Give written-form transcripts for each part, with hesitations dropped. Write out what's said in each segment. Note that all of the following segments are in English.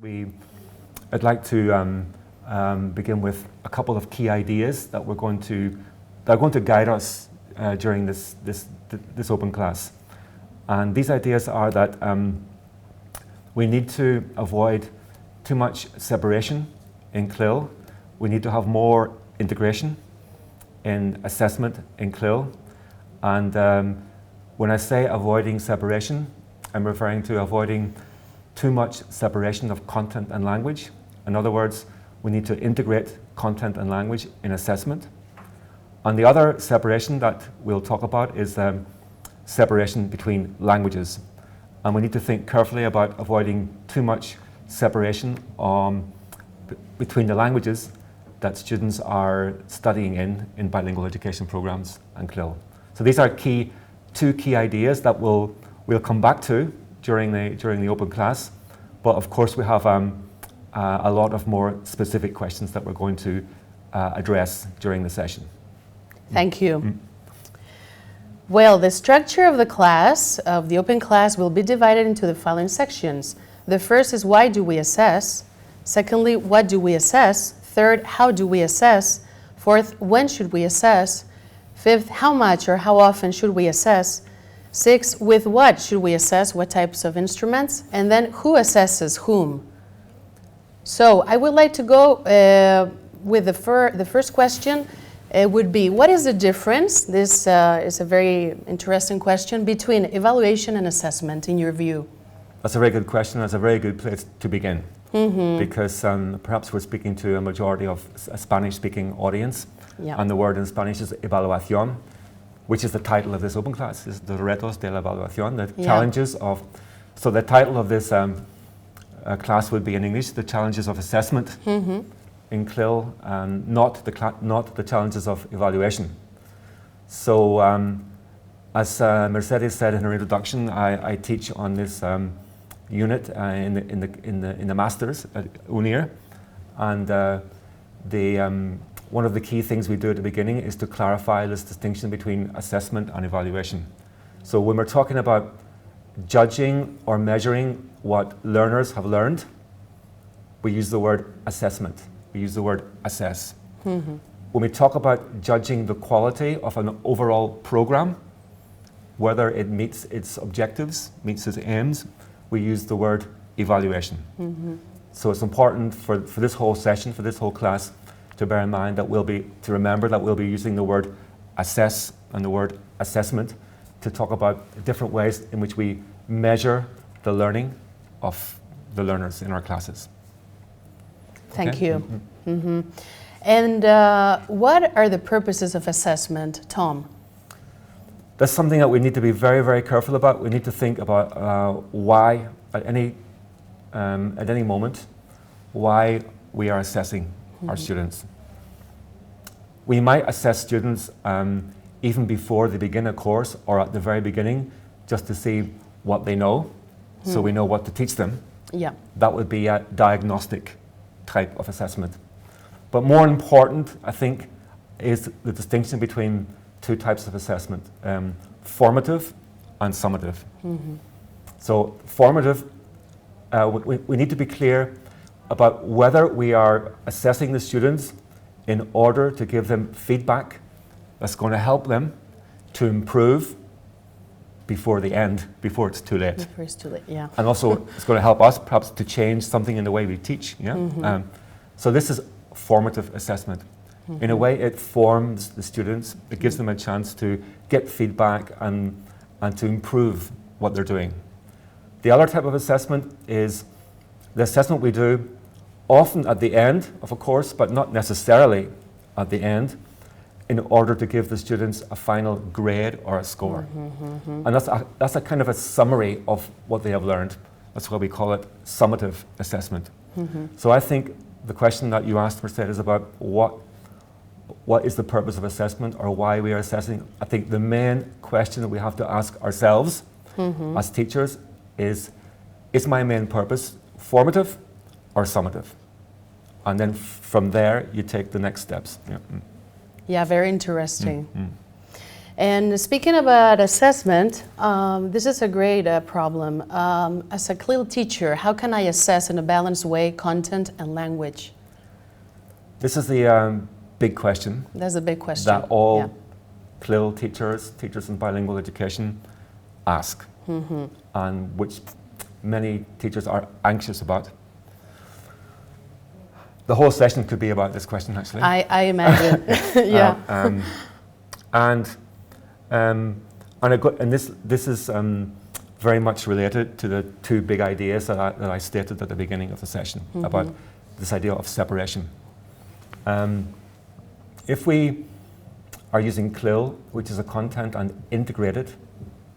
I'd like to begin with a couple of key ideas that are going to guide us during this open class. And these ideas are that we need to avoid too much separation in CLIL. We need to have more integration in assessment in CLIL. And when I say avoiding separation, I'm referring to avoiding too much separation of content and language. In other words, we need to integrate content and language in assessment. And the other separation that we'll talk about is separation between languages. And we need to think carefully about avoiding too much separation between the languages that students are studying in bilingual education programs and CLIL. So these are two key ideas that we'll come back to during the open class. But of course we have a lot of more specific questions that we're going to address during the session. Thank you. Well, the structure of the class, of the open class, will be divided into the following sections. The first is why do we assess? Secondly, what do we assess? Third, how do we assess? Fourth, when should we assess? Fifth, how much or how often should we assess? Sixth, with what should we assess? What types of instruments? And then who assesses whom? So I would like to go with the first question. It would be, what is the difference, this is a very interesting question, between evaluation and assessment in your view? That's a very good question. That's a very good place to begin. Because perhaps we're speaking to a majority of a Spanish-speaking audience. Yeah. And the word in Spanish is evaluación, which is the title of this open class, is the Retos de la evaluación, the challenges of, so the title of this class would be in English, the challenges of assessment in CLIL, and not the challenges of evaluation. So as Mercedes said in her introduction, I teach on this unit in the masters at UNIR, and one of the key things we do at the beginning is to clarify this distinction between assessment and evaluation. So when we're talking about judging or measuring what learners have learned, we use the word assessment. We use the word assess. When we talk about judging the quality of an overall program, whether it meets its objectives, meets its aims, we use the word evaluation. So it's important for this whole session, for this whole class, to bear in mind that to remember that we'll be using the word assess and the word assessment to talk about different ways in which we measure the learning of the learners in our classes. Thank you. And what are the purposes of assessment, Tom? That's something that we need to be very, very careful about. We need to think about why, at any moment, why we are assessing our students. We might assess students even before they begin a course or at the very beginning, just to see what they know, so we know what to teach them. Yeah. That would be a diagnostic type of assessment. But more important, I think, is the distinction between two types of assessment, formative and summative. So formative, we need to be clear about whether we are assessing the students in order to give them feedback that's going to help them to improve before the end, before it's too late. Before it's too late, yeah. And also it's going to help us perhaps to change something in the way we teach. Yeah? So this is formative assessment. In a way, it forms the students. It gives them a chance to get feedback and to improve what they're doing. The other type of assessment is the assessment we do often at the end of a course, but not necessarily at the end, in order to give the students a final grade or a score. And that's a kind of a summary of what they have learned. That's why we call it summative assessment. So I think the question that you asked, Mercedes, about what is the purpose of assessment or why we are assessing, I think the main question that we have to ask ourselves as teachers is my main purpose formative or summative? And then from there, you take the next steps. Yeah, very interesting. And speaking about assessment, this is a great problem. As a CLIL teacher, how can I assess in a balanced way content and language? This is the big question. That's a big question. That all CLIL teachers in bilingual education ask, and which many teachers are anxious about. The whole session could be about this question, actually. I imagine. Yeah. And this is very much related to the two big ideas that I stated at the beginning of the session about this idea of separation. If we are using CLIL, which is a content and integrated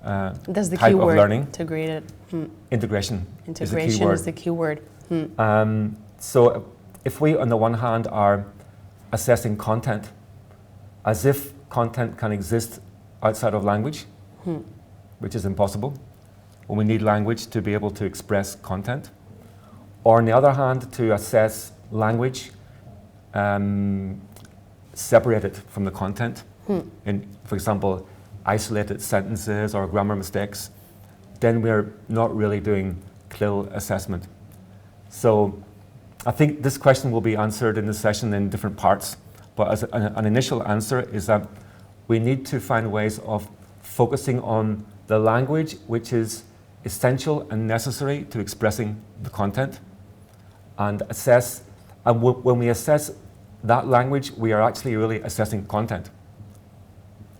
That's the type key of word, learning, integrated. integration Integration is the key word. So if we, on the one hand, are assessing content as if content can exist outside of language, which is impossible, when we need language to be able to express content, or on the other hand, to assess language separated from the content, in, for example, isolated sentences or grammar mistakes, then we're not really doing CLIL assessment. So I think this question will be answered in this session in different parts, but as an initial answer is that we need to find ways of focusing on the language which is essential and necessary to expressing the content, and assess, and when we assess that language, we are actually really assessing content.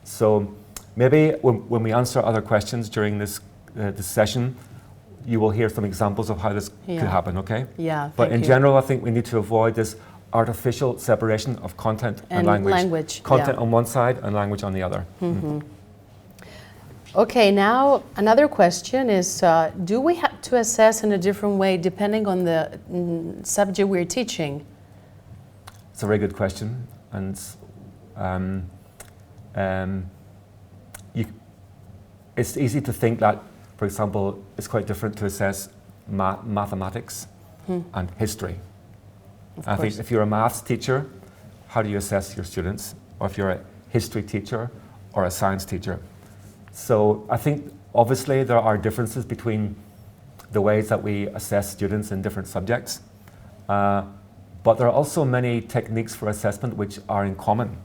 So maybe when we answer other questions during this session, you will hear some examples of how this could happen, okay? Yeah, but in general, I think we need to avoid this artificial separation of content and language. Content on one side and language on the other. Okay, now another question is, do we have to assess in a different way depending on the subject we're teaching? It's a very good question, and it's easy to think that, for example, it's quite different to assess mathematics and history. I think if you're a maths teacher, how do you assess your students? Or if you're a history teacher or a science teacher? So I think obviously there are differences between the ways that we assess students in different subjects. But there are also many techniques for assessment which are in common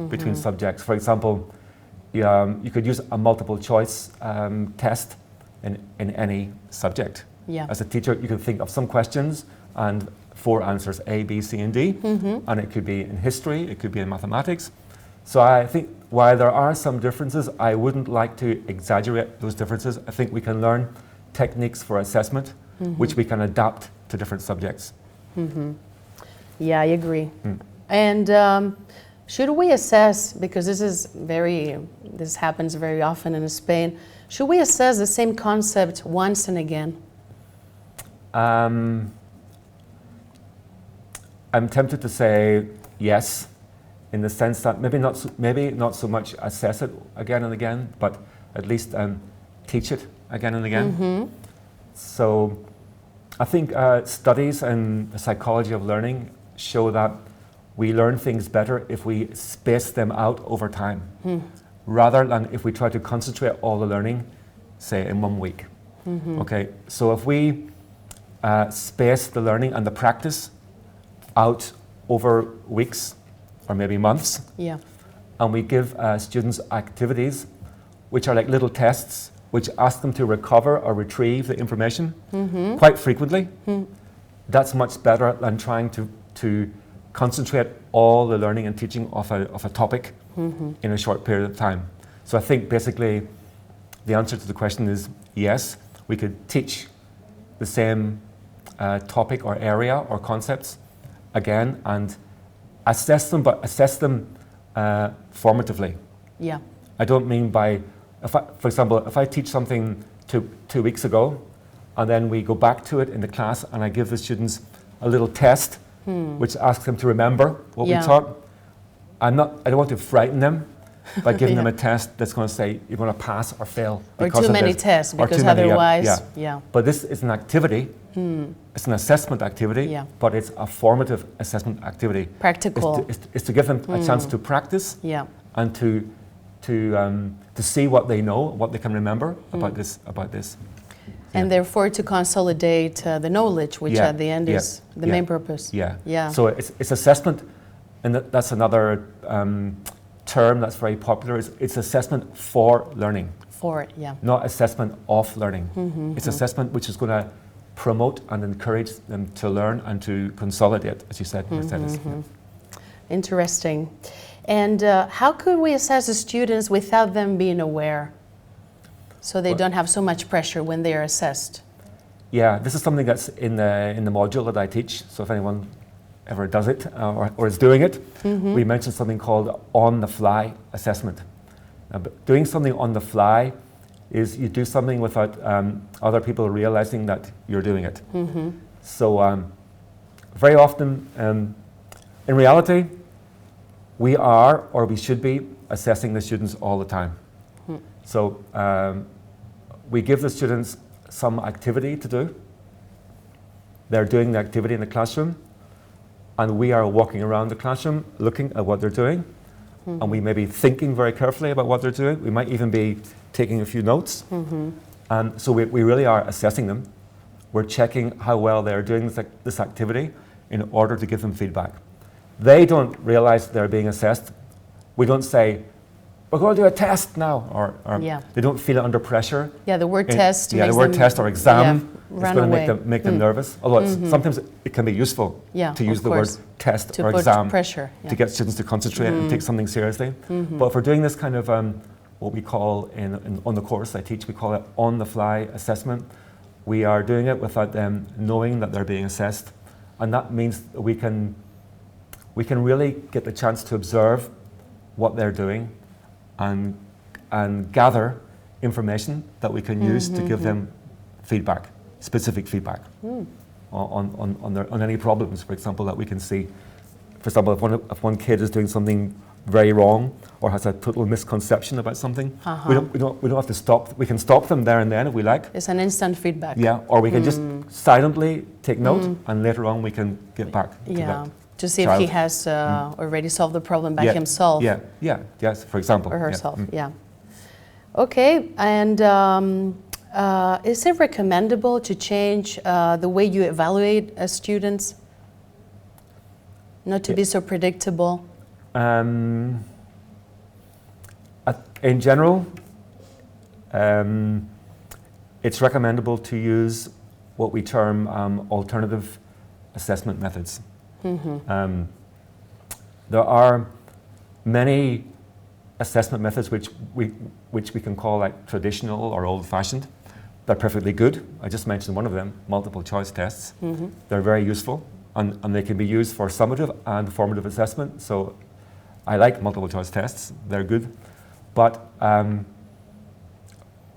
between subjects. For example, you could use a multiple choice test in any subject. As a teacher, you can think of some questions and 4 answers, A, B, C, and D. And it could be in history, it could be in mathematics. So I think while there are some differences, I wouldn't like to exaggerate those differences. I think we can learn techniques for assessment which we can adapt to different subjects. Yeah, I agree. And should we assess, because this happens very often in Spain, should we assess the same concept once and again? I'm tempted to say yes, in the sense that maybe not so much assess it again and again, but at least teach it again and again. So I think studies in the psychology of learning show that we learn things better if we space them out over time, rather than if we try to concentrate all the learning, say, in 1 week. Okay, so if we space the learning and the practice out over weeks or maybe months, and we give students activities which are like little tests which ask them to recover or retrieve the information quite frequently, that's much better than trying to concentrate all the learning and teaching of a topic in a short period of time. So I think basically the answer to the question is yes, we could teach the same topic or area or concepts again and assess them, but assess them formatively. I don't mean by, for example, if I teach something 2 weeks ago and then we go back to it in the class and I give the students a little test which asks them to remember what we taught, I don't want to frighten them by giving them a test that's going to say you're going to pass or fail. Or too many tests, because otherwise, But this is an activity, it's an assessment activity, but it's a formative assessment activity. Practical. It's to give them a chance to practice and to to see what they know, what they can remember about this. And therefore to consolidate the knowledge, which at the end is the main purpose. Yeah. So it's assessment, and that's another term that's very popular. It's assessment for learning. Not assessment of learning. It's assessment which is going to promote and encourage them to learn and to consolidate, as you said. Interesting. And how could we assess the students without them being aware, so they don't have so much pressure when they are assessed? Yeah, this is something that's in the module that I teach. So if anyone ever does it or is doing it, we mentioned something called on-the-fly assessment. Doing something on the fly is you do something without other people realizing that you're doing it. So very often, in reality, we are, or we should be, assessing the students all the time. So we give the students some activity to do. They're doing the activity in the classroom, and we are walking around the classroom looking at what they're doing, and we may be thinking very carefully about what they're doing. We might even be taking a few notes. And so we really are assessing them. We're checking how well they're doing this activity in order to give them feedback. They don't realize they're being assessed. We don't say, we're going to do a test now, or they don't feel it under pressure. The word test. The word test or exam is going to make them nervous. Although sometimes it can be useful to use the word test or exam to get students to concentrate and take something seriously. But if we're doing this kind of what we call on the course I teach, we call it on-the-fly assessment. We are doing it without them knowing that they're being assessed, and that means that we can really get the chance to observe what they're doing and gather information that we can use to give them feedback, specific feedback on any problems, for example, that we can see. For example, if one kid is doing something very wrong or has a total misconception about something, we don't have to stop. We can stop them there and then if we like. It's an instant feedback. Or we can just silently take note, and later on we can get back to that. To see if he has already solved the problem by himself. Yes, for example. Or herself, Okay, and is it recommendable to change the way you evaluate students? Not to be so predictable? In general, it's recommendable to use what we term alternative assessment methods. There are many assessment methods which we can call like traditional or old-fashioned. They're perfectly good. I just mentioned one of them, multiple choice tests. They're very useful, and they can be used for summative and formative assessment. So I like multiple choice tests. They're good. But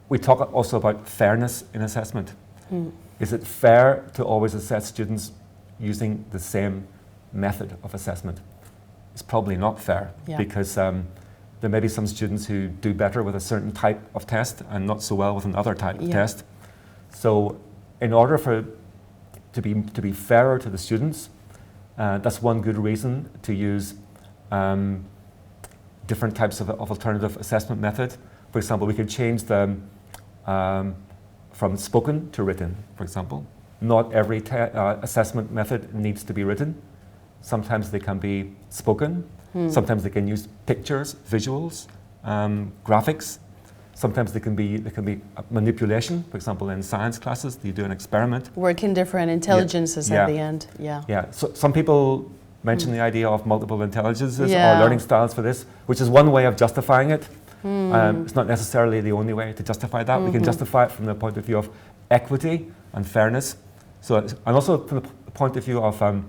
we talk also about fairness in assessment. Is it fair to always assess students using the same method of assessment? It's probably not fair, because there may be some students who do better with a certain type of test and not so well with another type of test. So in order to be fairer to the students, that's one good reason to use different types of alternative assessment method. For example, we could change the from spoken to written, for example. Not every assessment method needs to be written. Sometimes they can be spoken. Sometimes they can use pictures, visuals, graphics. Sometimes they can be manipulation. For example, in science classes, you do an experiment. Working different intelligences at the end. So some people mention the idea of multiple intelligences or learning styles for this, which is one way of justifying it. It's not necessarily the only way to justify that. We can justify it from the point of view of equity and fairness. So, and also from the point of view of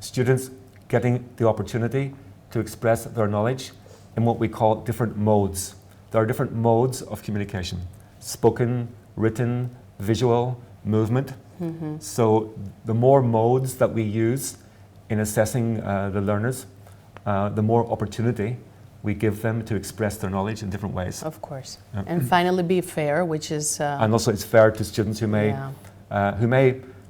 students getting the opportunity to express their knowledge in what we call different modes. There are different modes of communication: spoken, written, visual, movement. So the more modes that we use in assessing the learners, the more opportunity we give them to express their knowledge in different ways. Of course. And finally be fair, which is... and also it's fair to students who may,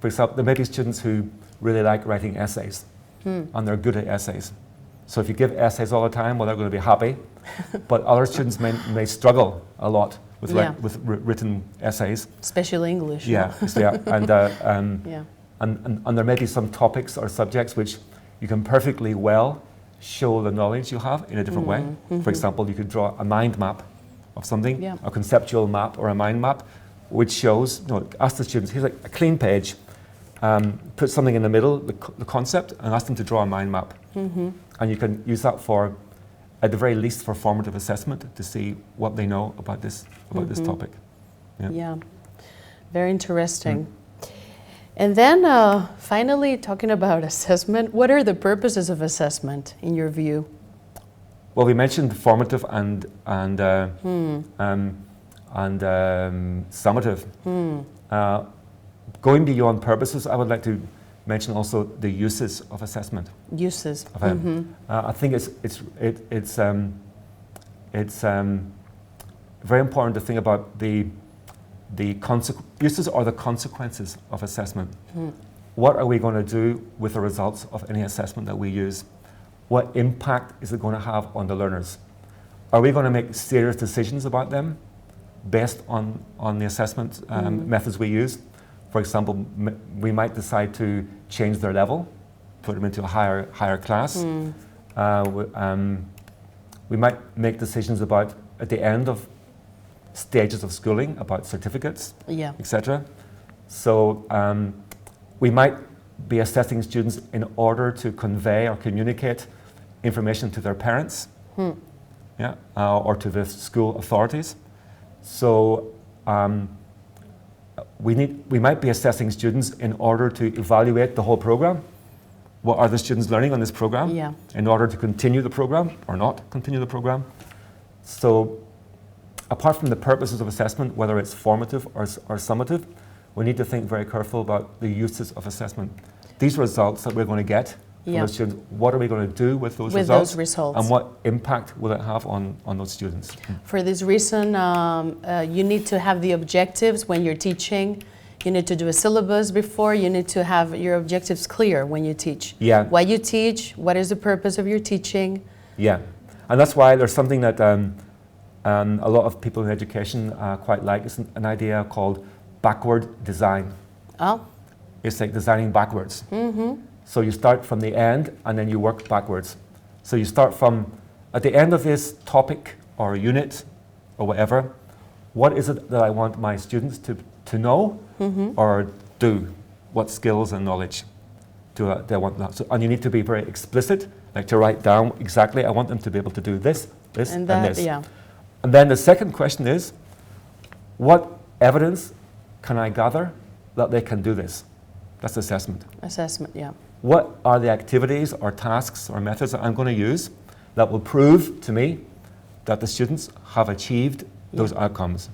for example, there may be students who really like writing essays, and they're good at essays. So if you give essays all the time, well, they're going to be happy. But other students may struggle a lot with, written essays. Especially English. Yeah, Yeah. And there may be some topics or subjects which you can perfectly well show the knowledge you have in a different way. For example, you could draw a mind map of something, a conceptual map or a mind map, which shows, ask the students, here's like a clean page, put something in the middle, the concept, and ask them to draw a mind map. And you can use that for, at the very least, for formative assessment to see what they know about this topic. Yeah, very interesting. And then finally, talking about assessment, what are the purposes of assessment in your view? Well, we mentioned formative and summative. Going beyond purposes, I would like to mention also the uses of assessment. Uses. I think it's very important to think about the uses or the consequences of assessment. What are we going to do with the results of any assessment that we use? What impact is it going to have on the learners? Are we going to make serious decisions about them based on the assessment methods we use? For example, we might decide to change their level, put them into a higher class. We might make decisions about, at the end of stages of schooling, about certificates, etc. So we might be assessing students in order to convey or communicate information to their parents, or to the school authorities. So we might be assessing students in order to evaluate the whole program. What are the students learning on this program? In order to continue the program or not continue the program. So apart from the purposes of assessment, whether it's formative or summative, we need to think very careful about the uses of assessment. These results that we're going to get from the students, what are we going to do with those results? And what impact will it have on those students? For this reason, you need to have the objectives when you're teaching. You need to do a syllabus before. You need to have your objectives clear when you teach. Why you teach, what is the purpose of your teaching. And that's why there's something that a lot of people in education quite like. It's an idea called backward design. It's like designing backwards. So you start from the end and then you work backwards. So you start from, at the end of this topic or unit or whatever, what is it that I want my students to know or do? What skills and knowledge do I want that? So, and you need to be very explicit, like to write down exactly, I want them to be able to do this, this, and this. And then the second question is, what evidence can I gather that they can do this? That's assessment. Assessment, What are the activities or tasks or methods that I'm going to use that will prove to me that the students have achieved those outcomes?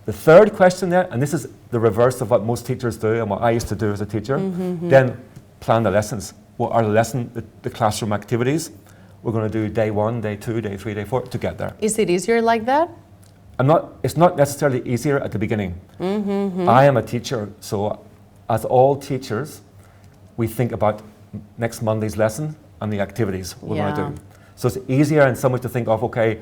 The third question there, and this is the reverse of what most teachers do and what I used to do as a teacher, then plan the lessons. What are the classroom activities we're going to do day 1, day 2, day 3, day 4 to get there? Is it easier like that? It's not necessarily easier at the beginning. I am a teacher, so as all teachers, we think about next Monday's lesson and the activities we're going to do. So it's easier in some way to think of, okay,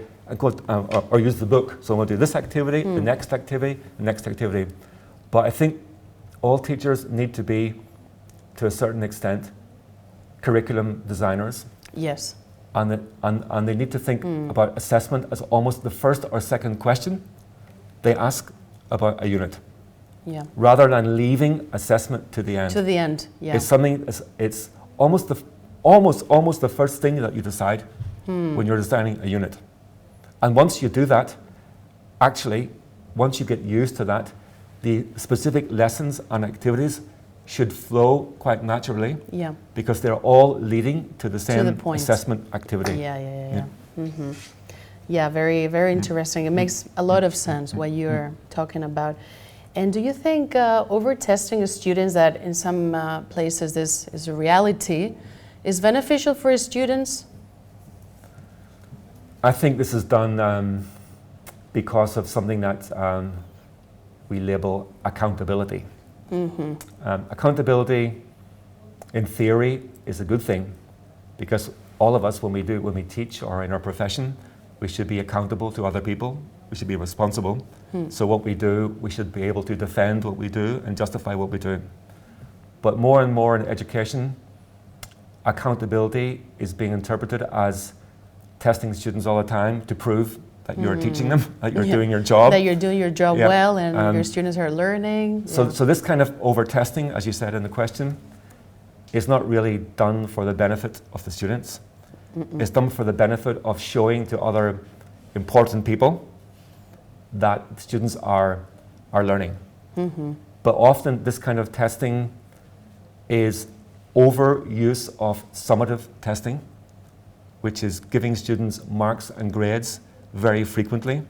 or use the book. So I'm going to do this activity, the next activity, the next activity. But I think all teachers need to be, to a certain extent, curriculum designers. And they need to think about assessment as almost the first or second question they ask about a unit. Rather than leaving assessment to the end. It's something. It's almost the first thing that you decide when you're designing a unit. And once you do that, actually, once you get used to that, the specific lessons and activities should flow quite naturally. Because they're all leading to the same assessment activity. Very, very interesting. It makes a lot of sense what you're talking about. And do you think over-testing students, that in some places this is a reality, is beneficial for students? I think this is done because of something that we label accountability. Accountability, in theory, is a good thing because all of us, when we teach or in our profession, we should be accountable to other people. We should be responsible. So what we do, we should be able to defend what we do and justify what we do. But more and more in education, accountability is being interpreted as testing students all the time to prove that you're teaching them, that you're doing your job. That you're doing your job well and your students are learning. So this kind of over-testing, as you said in the question, is not really done for the benefit of the students. It's done for the benefit of showing to other important people that students are learning. But often this kind of testing is overuse of summative testing, which is giving students marks and grades very frequently,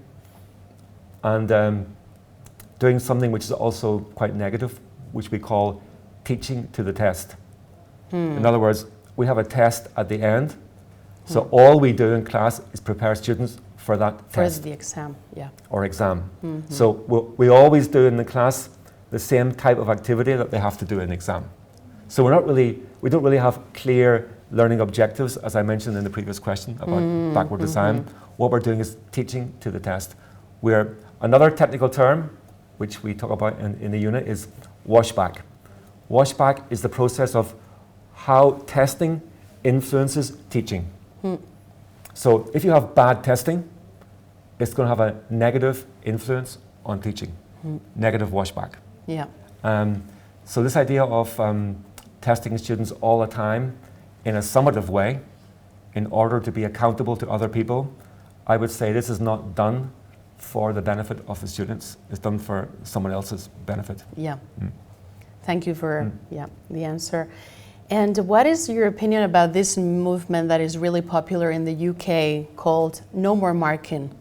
and doing something which is also quite negative, which we call teaching to the test. In other words, we have a test at the end, so all we do in class is prepare students for that test. For the exam, or exam. So we always do in the class the same type of activity that they have to do in the exam. So we don't really have clear learning objectives, as I mentioned in the previous question about backward design. What we're doing is teaching to the test. Another technical term, which we talk about in the unit, is washback. Washback is the process of how testing influences teaching. So if you have bad testing, it's going to have a negative influence on teaching, negative washback. So this idea of testing students all the time in a summative way in order to be accountable to other people, I would say this is not done for the benefit of the students. It's done for someone else's benefit. Thank you for the answer. And what is your opinion about this movement that is really popular in the UK called No More Marking?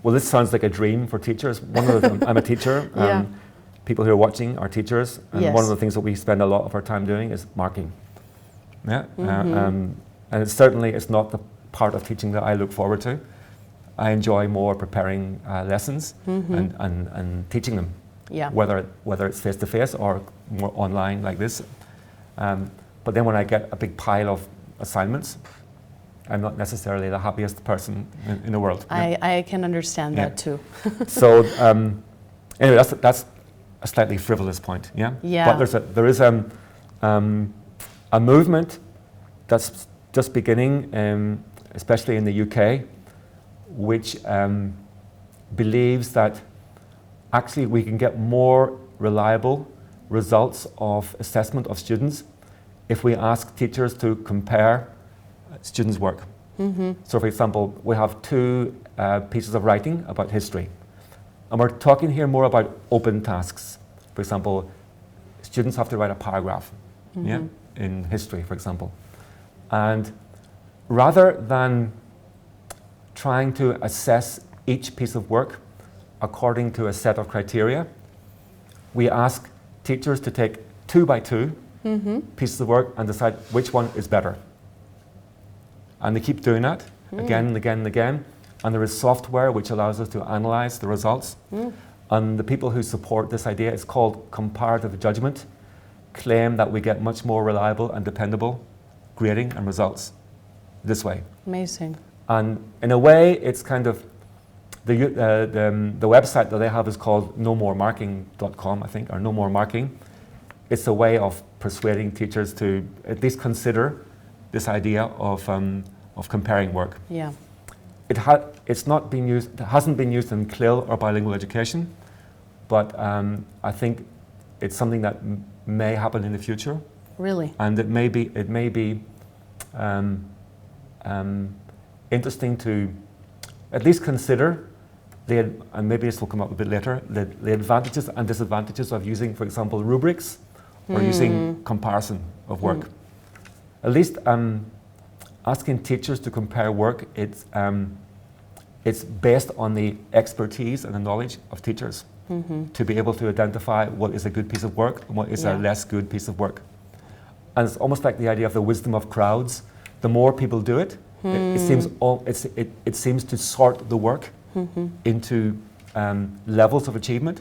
Well, this sounds like a dream for teachers. One of them, I'm a teacher. People who are watching are teachers, and one of the things that we spend a lot of our time doing is marking. And it's not the part of teaching that I look forward to. I enjoy more preparing lessons and teaching them, whether it's face-to-face or more online like this. But then when I get a big pile of assignments, I'm not necessarily the happiest person in the world. I can understand that too. So anyway, that's a slightly frivolous point, But there is a movement that's just beginning, especially in the UK, which believes that actually we can get more reliable results of assessment of students if we ask teachers to compare students' work. So for example, we have two pieces of writing about history. And we're talking here more about open tasks. For example, students have to write a paragraph in history, for example. And rather than trying to assess each piece of work according to a set of criteria, we ask teachers to take 2 by 2 pieces of work and decide which one is better. And they keep doing that again and again and again. And there is software which allows us to analyze the results. And the people who support this idea, it's called comparative judgment, claim that we get much more reliable and dependable grading and results this way. Amazing. And in a way, it's kind of, the website that they have is called nomoremarking.com, I think, or No More Marking. It's a way of persuading teachers to at least consider this idea of comparing work. It hasn't been used in CLIL or bilingual education, but I think it's something that may happen in the future. Really? And it may be interesting to at least consider and maybe this will come up a bit later, the advantages and disadvantages of using, for example, rubrics or using comparison of work. At least asking teachers to compare work, it's based on the expertise and the knowledge of teachers to be able to identify what is a good piece of work and what is a less good piece of work. And it's almost like the idea of the wisdom of crowds. The more people do it, it seems to sort the work into levels of achievement.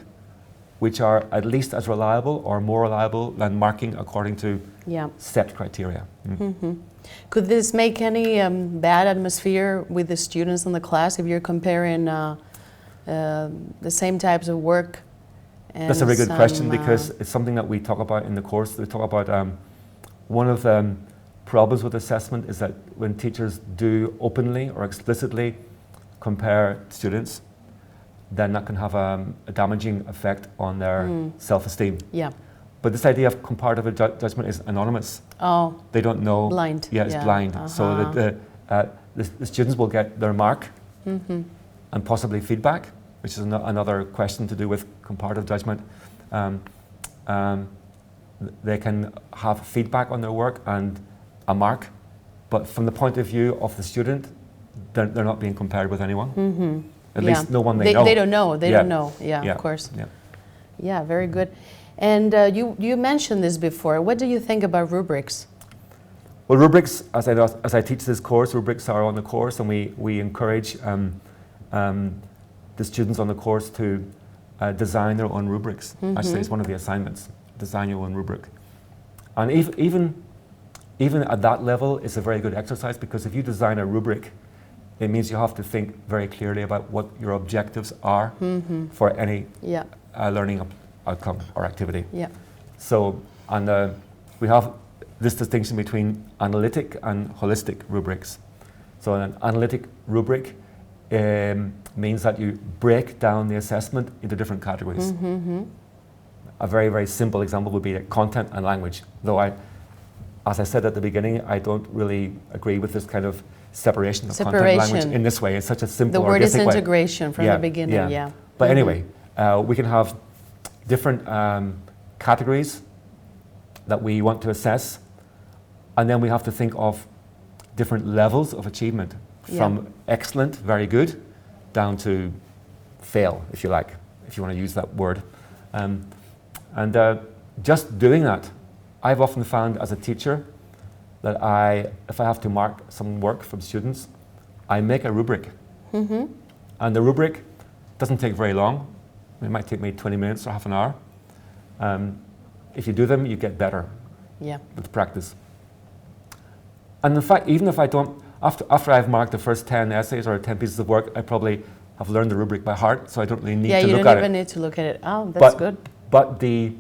which are at least as reliable or more reliable than marking according to Yeah. set criteria. Could this make any bad atmosphere with the students in the class if you're comparing the same types of work? And That's a very good question, some, because it's something that we talk about in the course. We talk about one of the problems with assessment is that when teachers do openly or explicitly compare students, then that can have a damaging effect on their self-esteem. Yeah. But this idea of comparative judgment is anonymous. Oh. They don't know. Blind. Yeah, it's blind. So that the students will get their mark and possibly feedback, which is another question to do with comparative judgment. They can have feedback on their work and a mark, but from the point of view of the student, they're not being compared with anyone. At least no one they know. They don't know. They don't know. Yeah, of course. Yeah. Yeah, very good. And you mentioned this before. What do you think about rubrics? Well, rubrics, as I teach this course, rubrics are on the course, and we encourage the students on the course to design their own rubrics. Actually, it's one of the assignments, design your own rubric. And even at that level, it's a very good exercise, because if you design a rubric, it means you have to think very clearly about what your objectives are for any learning outcome or activity. Yeah. So, and we have this distinction between analytic and holistic rubrics. So an analytic rubric means that you break down the assessment into different categories. A very, very simple example would be content and language. Though as I said at the beginning, I don't really agree with this kind of separation of content and language in this way. It's such a simple or basic way. The word is integration from the beginning, yeah. But anyway, we can have different categories that we want to assess, and then we have to think of different levels of achievement, from excellent, very good, down to fail, if you like, if you want to use that word. And just doing that, I've often found as a teacher that if I have to mark some work from students, I make a rubric. And the rubric doesn't take very long. It might take me 20 minutes or half an hour. If you do them, you get better with practice. And in fact, even if I don't, after I've marked the first 10 essays or 10 pieces of work, I probably have learned the rubric by heart, so I don't really need to look at it. Yeah, you don't even need to look at it. Oh, that's good. But the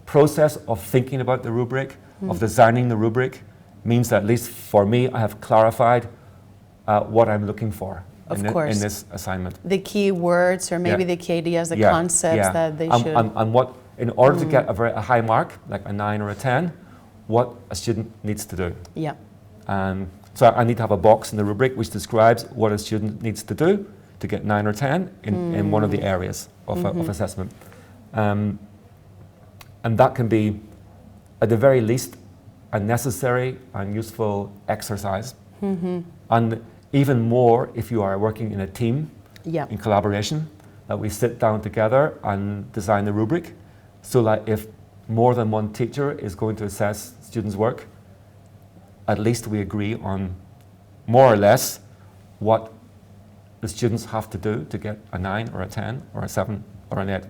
process of thinking about the rubric, of designing the rubric, means that at least for me, I have clarified what I'm looking for in this assignment. The key words, or maybe the key ideas, the concepts that they should... And what, in order to get a high mark, like a 9 or a 10, what a student needs to do. Yeah. So I need to have a box in the rubric which describes what a student needs to do to get 9 or 10 in one of the areas of assessment. And that can be, at the very least, a necessary and useful exercise. And even more if you are working in a team, in collaboration, that we sit down together and design the rubric, so that if more than one teacher is going to assess students' work, at least we agree on more or less what the students have to do to get a 9 or a 10 or a 7 or an 8,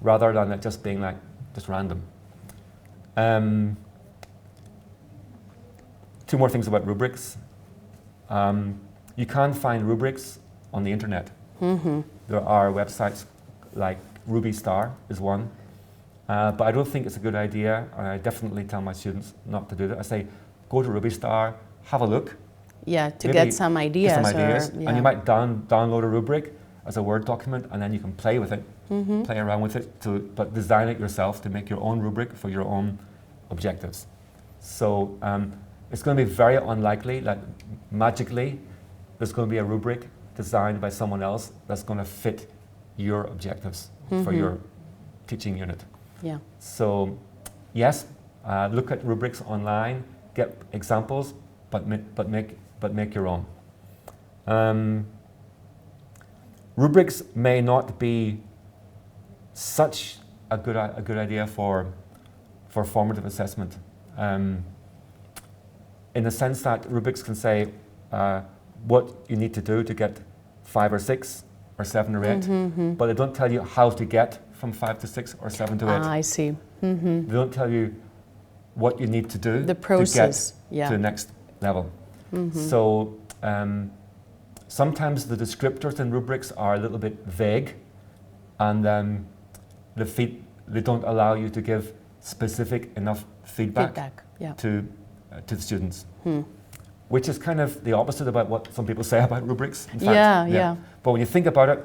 rather than it just being like just random. 2 more things about rubrics. You can find rubrics on the internet. There are websites like Ruby Star is one, but I don't think it's a good idea, and I definitely tell my students not to do that. I say, go to Ruby Star, have a look. Yeah, to get some ideas. And you might download a rubric as a Word document, and then you can play with it, play around with it, but design it yourself to make your own rubric for your own objectives. So it's going to be very unlikely that magically there's going to be a rubric designed by someone else that's going to fit your objectives for your teaching unit. Yeah. So yes, look at rubrics online, get examples, but make your own. Rubrics may not be such a good idea for formative assessment, in the sense that rubrics can say what you need to do to get 5 or 6 or 7 or 8, but they don't tell you how to get from 5 to 6 or 7 to 8. I see. They don't tell you what you need to do The process, to get to the next level. So sometimes the descriptors in rubrics are a little bit vague, and they don't allow you to give specific enough feedback yeah. to the students. Which is kind of the opposite about what some people say about rubrics. In fact, yeah. But when you think about it,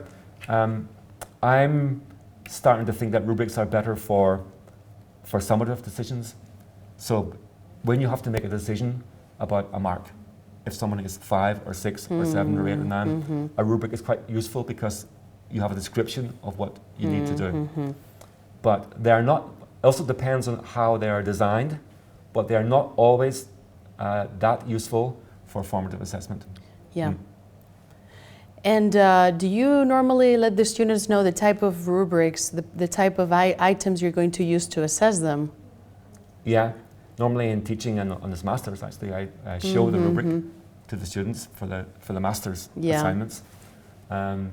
I'm starting to think that rubrics are better for summative decisions. So when you have to make a decision about a mark, if someone is 5 or 6 or 7 or 8 or 9, a rubric is quite useful because you have a description of what you need to do. But they are not, also depends on how they are designed, but they are not always that useful for formative assessment. Yeah. And do you normally let the students know the type of rubrics, the type of items you're going to use to assess them? Yeah. Normally in teaching and on this master's, actually, I show the rubric to the students for the master's assignments. And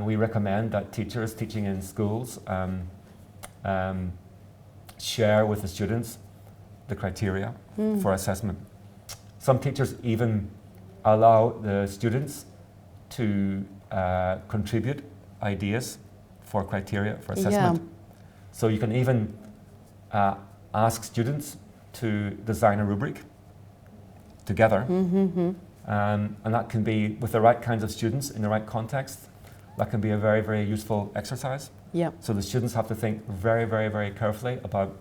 we recommend that teachers teaching in schools share with the students the criteria for assessment. Some teachers even allow the students to contribute ideas for criteria for assessment. So you can even ask students to design a rubric together. And that can be, with the right kinds of students in the right context, that can be a very, very useful exercise. So the students have to think very, very, very carefully about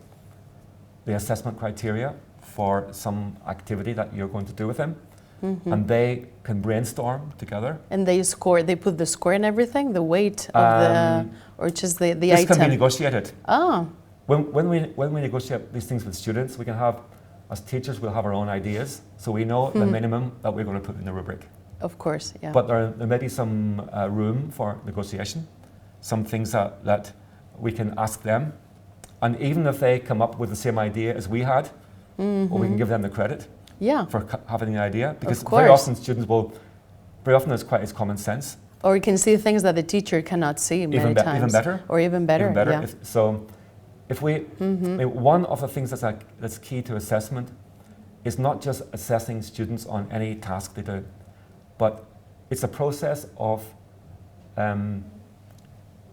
the assessment criteria for some activity that you're going to do with them. And they can brainstorm together. And they score, they put the score and everything, the weight of the, or just the this item? This can be negotiated. Oh. When we negotiate these things with students, we can have, as teachers, we'll have our own ideas. So we know the minimum that we're going to put in the rubric. Of course, yeah. But there may be some room for negotiation, some things that we can ask them. And even if they come up with the same idea as we had, well, we can give them the credit for having the idea. Because very often students will, very often it's common sense. Or you can see things that the teacher cannot see many times. Even better. Or even better, even better. yeah. If we, I mean, one of the things that's key to assessment is not just assessing students on any task they do, but it's a process of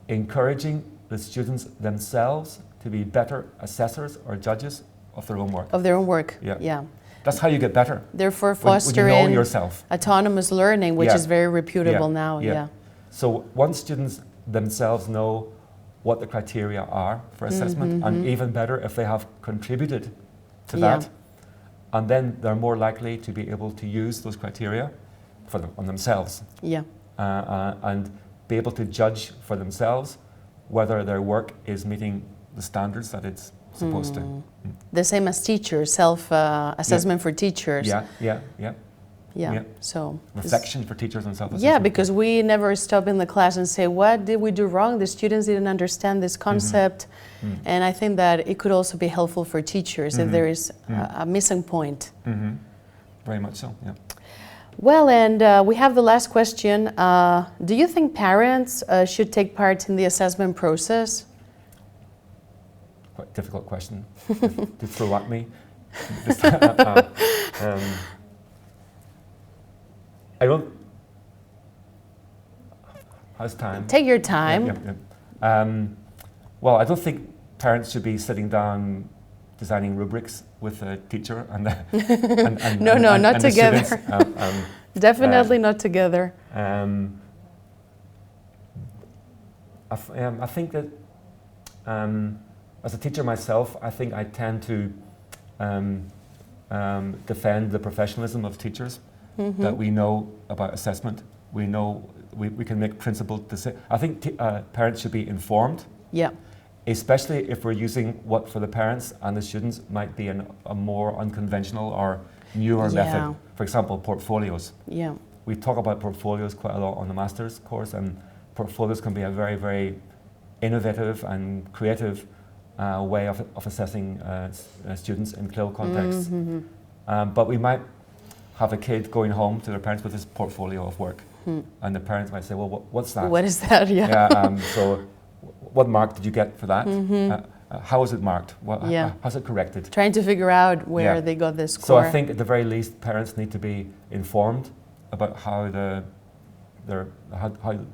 encouraging the students themselves to be better assessors or judges of their own work. Of their own work, yeah. That's how you get better. Therefore fostering when you know yourself. Autonomous learning, which is very reputable now, So once students themselves know what the criteria are for assessment, and even better if they have contributed to that, and then they're more likely to be able to use those criteria on themselves. And be able to judge for themselves whether their work is meeting the standards that it's supposed to. The same as teachers, self-assessment for teachers. So reflection for teachers and self-assessment. Yeah, because we never stop in the class and say, what did we do wrong? The students didn't understand this concept. And I think that it could also be helpful for teachers if there is a missing point. Very much so, yeah. Well, and we have the last question. Do you think parents should take part in the assessment process? Quite difficult question to throw at me. I don't. How's time? Take your time. Well, I don't think parents should be sitting down designing rubrics with a teacher and not together. Definitely not together. I think that as a teacher myself, I think I tend to defend the professionalism of teachers. That we know about assessment. We know we can make principled decisions. I think parents should be informed. Especially if we're using what for the parents and the students might be a more unconventional or newer method. For example, portfolios. We talk about portfolios quite a lot on the master's course, and portfolios can be a very, very innovative and creative way of assessing students in CLIL context. But we might have a kid going home to their parents with his portfolio of work, and the parents might say, "Well, what's that? What is that?" So what mark did you get for that? How is it marked? How's it corrected? Trying to figure out where they got this score. So I think at the very least, parents need to be informed about how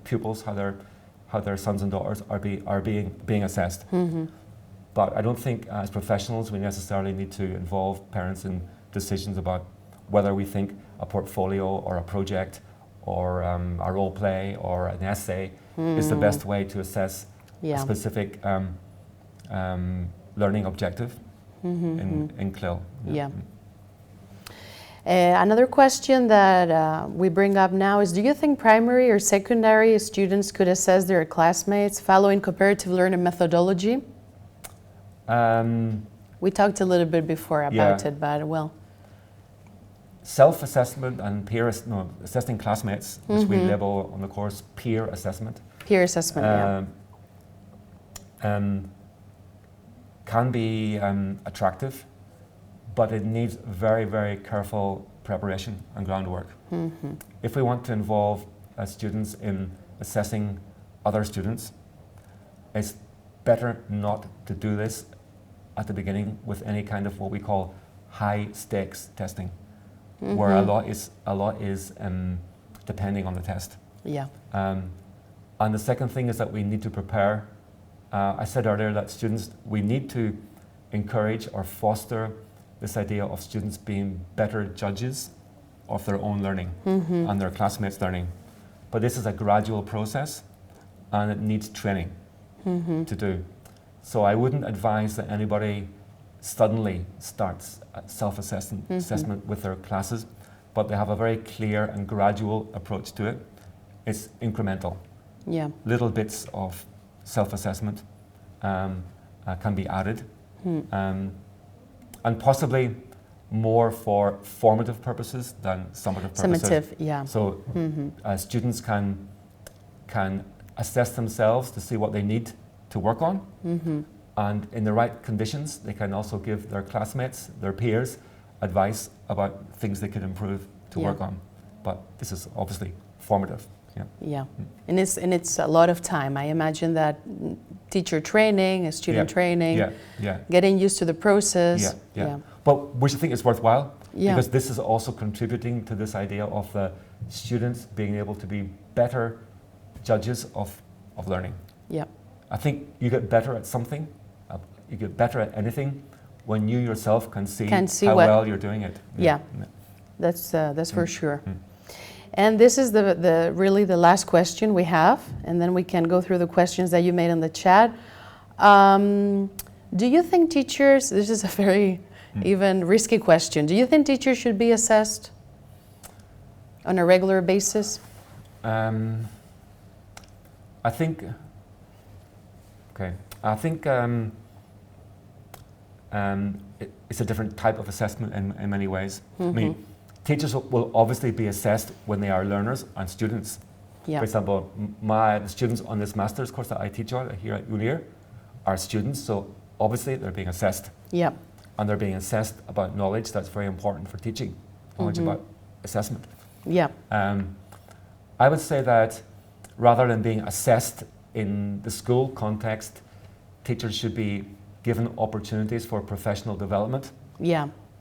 pupils, how their sons and daughters are being assessed. But I don't think as professionals we necessarily need to involve parents in decisions about whether we think a portfolio or a project or a role play or an essay is the best way to assess a specific learning objective in CLIL. Another question that we bring up now is, do you think primary or secondary students could assess their classmates following comparative learning methodology? We talked a little bit before about it, but well. Self-assessment and assessing classmates, which we label on the course peer assessment. Peer assessment, can be attractive, but it needs very, very careful preparation and groundwork. If we want to involve students in assessing other students, it's better not to do this at the beginning with any kind of what we call high stakes testing, where a lot is depending on the test. And the second thing is that we need to prepare. I said earlier that we need to encourage or foster this idea of students being better judges of their own learning and their classmates' learning. But this is a gradual process and it needs training to do. So I wouldn't advise that anybody suddenly starts self-assessment with their classes, but they have a very clear and gradual approach to it. It's incremental. Little bits of self-assessment can be added, and possibly more for formative purposes than summative purposes. So students can assess themselves to see what they need to work on, and in the right conditions they can also give their classmates, their peers, advice about things they could improve to work on. But this is obviously formative. And it's a lot of time. I imagine that teacher training, student training, getting used to the process. But which I think is worthwhile, because this is also contributing to this idea of the students being able to be better judges of learning. I think you get better at something, you get better at anything when you yourself can see how well you're doing it. That's for sure. And this is really the last question we have, and then we can go through the questions that you made in the chat. Do you think teachers, this is a very even risky question, do you think teachers should be assessed on a regular basis? I think it's a different type of assessment in many ways. I mean, teachers will obviously be assessed when they are learners and students. For example, the students on this master's course that I teach on here at UNIR are students, so obviously they're being assessed. And they're being assessed about knowledge that's very important for teaching, knowledge about assessment. I would say that rather than being assessed in the school context, teachers should be given opportunities for professional development,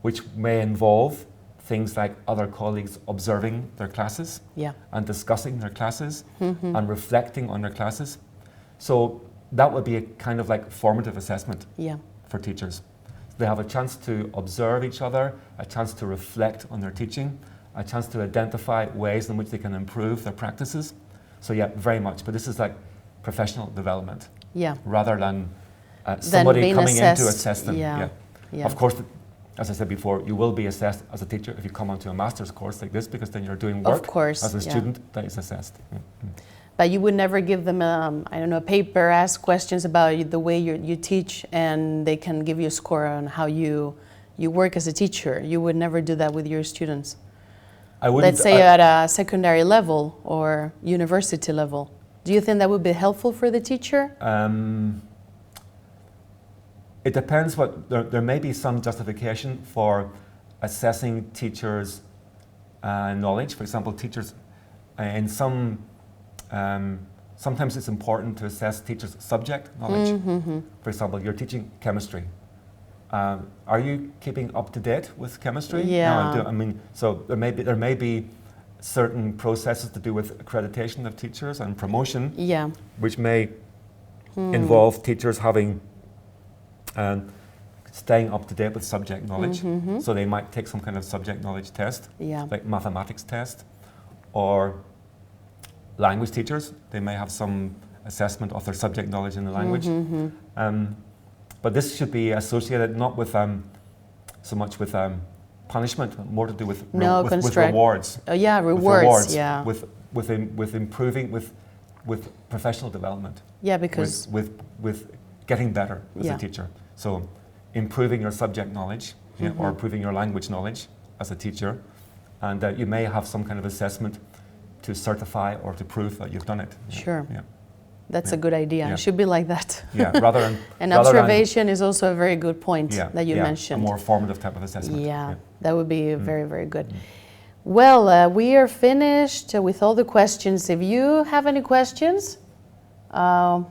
which may involve things like other colleagues observing their classes and discussing their classes and reflecting on their classes. So that would be a kind of like formative assessment for teachers. They have a chance to observe each other, a chance to reflect on their teaching, a chance to identify ways in which they can improve their practices. So very much, but this is like professional development rather than somebody coming in to assess them. Of course, as I said before, you will be assessed as a teacher if you come onto a master's course like this, because then you're doing work as a student that is assessed. But you would never give them, I don't know, a paper, ask questions about the way you teach, and they can give you a score on how you work as a teacher. You would never do that with your students. Let's say at a secondary level or university level. Do you think that would be helpful for the teacher? It depends. There may be some justification for assessing teachers' knowledge. For example, teachers in some sometimes it's important to assess teachers' subject knowledge. For example, you're teaching chemistry. Are you keeping up to date with chemistry? Yeah. No, I mean, so there may be certain processes to do with accreditation of teachers and promotion, Yeah. which may involve teachers having staying up to date with subject knowledge. So they might take some kind of subject knowledge test, Yeah. like mathematics test, or language teachers. They may have some assessment of their subject knowledge in the language. But this should be associated not with so much with punishment, more to do with, with rewards. Yeah, rewards. With rewards, Yeah. with improving, with professional development. Yeah, because with getting better as Yeah. a teacher. So improving your subject knowledge, or improving your language knowledge as a teacher, and you may have some kind of assessment to certify or to prove that you've done it. Sure. Yeah. that's Yeah. a good idea. Yeah. It should be like that. Yeah. Rather than And rather than- observation is also a very good point yeah, that you yeah, mentioned. a more formative type of assessment. Yeah, that would be very, very good. Well, we are finished with all the questions. If you have any questions,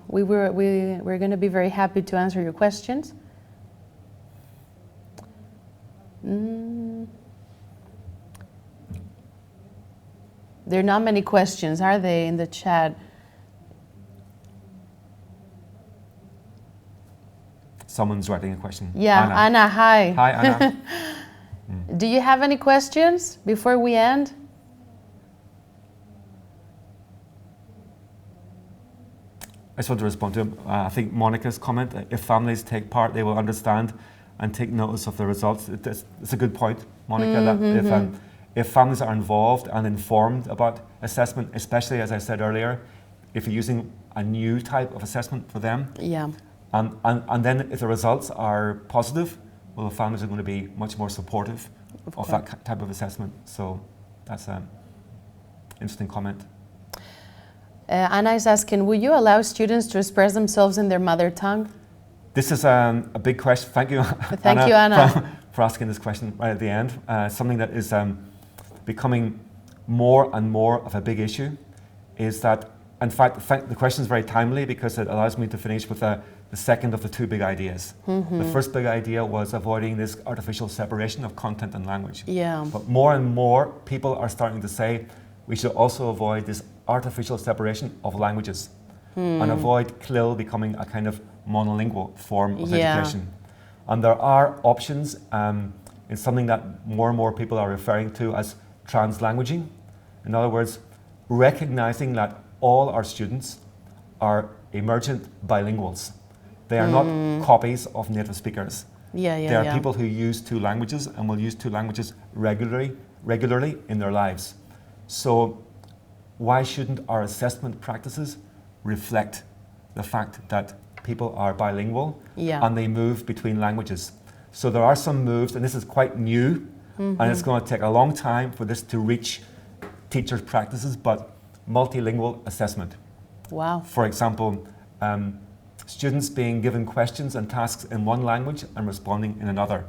we're going to be very happy to answer your questions. There are not many questions, are they, in the chat? Someone's writing a question. Yeah, Anna, hi. Hi, Anna. Do you have any questions before we end? I just want to respond to I think Monica's comment. If families take part, they will understand and take notice of the results. It's a good point, Monica, that if families are involved and informed about assessment, especially as I said earlier, if you're using a new type of assessment for them, Yeah. and then if the results are positive, well, the families are going to be much more supportive of that type of assessment. So that's an interesting comment. Anna is asking, will you allow students to express themselves in their mother tongue? This is a big question. Thank you, Thank you, Anna. for asking this question right at the end. Something that is becoming more and more of a big issue is that, in fact, the question is very timely because it allows me to finish with the second of the two big ideas. The first big idea was avoiding this artificial separation of content and language. Yeah. But more and more people are starting to say we should also avoid this artificial separation of languages and avoid CLIL becoming a kind of monolingual form of education. And there are options in something that more and more people are referring to as translanguaging. In other words, recognizing that all our students are emergent bilinguals. They are not copies of native speakers. They are people who use two languages and will use two languages regularly in their lives. So why shouldn't our assessment practices reflect the fact that people are bilingual and they move between languages? So there are some moves, and this is quite new, and it's going to take a long time for this to reach teachers' practices, but multilingual assessment. Wow. For example, students being given questions and tasks in one language and responding in another.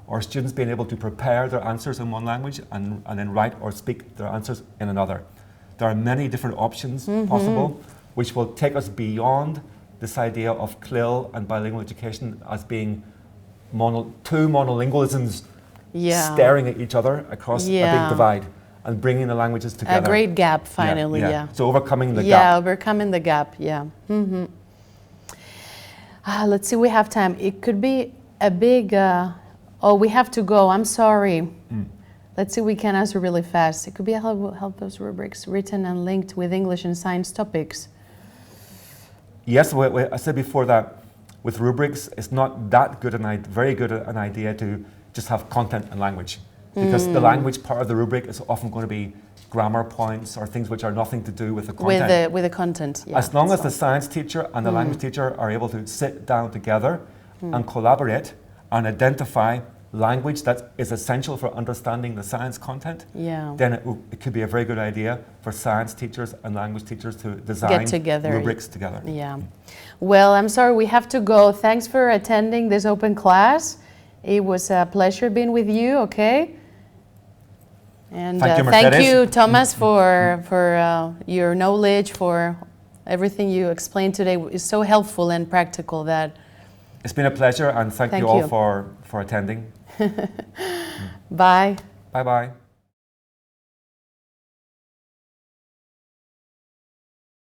Or students being able to prepare their answers in one language and then write or speak their answers in another. There are many different options possible, which will take us beyond this idea of CLIL and bilingual education as being two monolingualisms staring at each other across a big divide and bringing the languages together. A great gap, finally, So overcoming the gap. Yeah, overcoming the gap, let's see, we have time. It could be a big... oh, we have to go, I'm sorry. Let's see, we can answer really fast. It could be a help those rubrics written and linked with English and science topics. Yes, I said before that with rubrics, it's not that good very good an idea to just have content and language. Because the language part of the rubric is often going to be grammar points or things which are nothing to do with the content. With the content, As long as the science teacher and the language teacher are able to sit down together and collaborate and identify language that is essential for understanding the science content, then it could be a very good idea for science teachers and language teachers to design rubrics together. Yeah. Well, I'm sorry, we have to go. Thanks for attending this open class. It was a pleasure being with you, okay? And thank you, thank you, Thomas, for your knowledge, for Everything you explained today is so helpful and practical that... It's been a pleasure, and thank you all for attending. Bye. Bye-bye.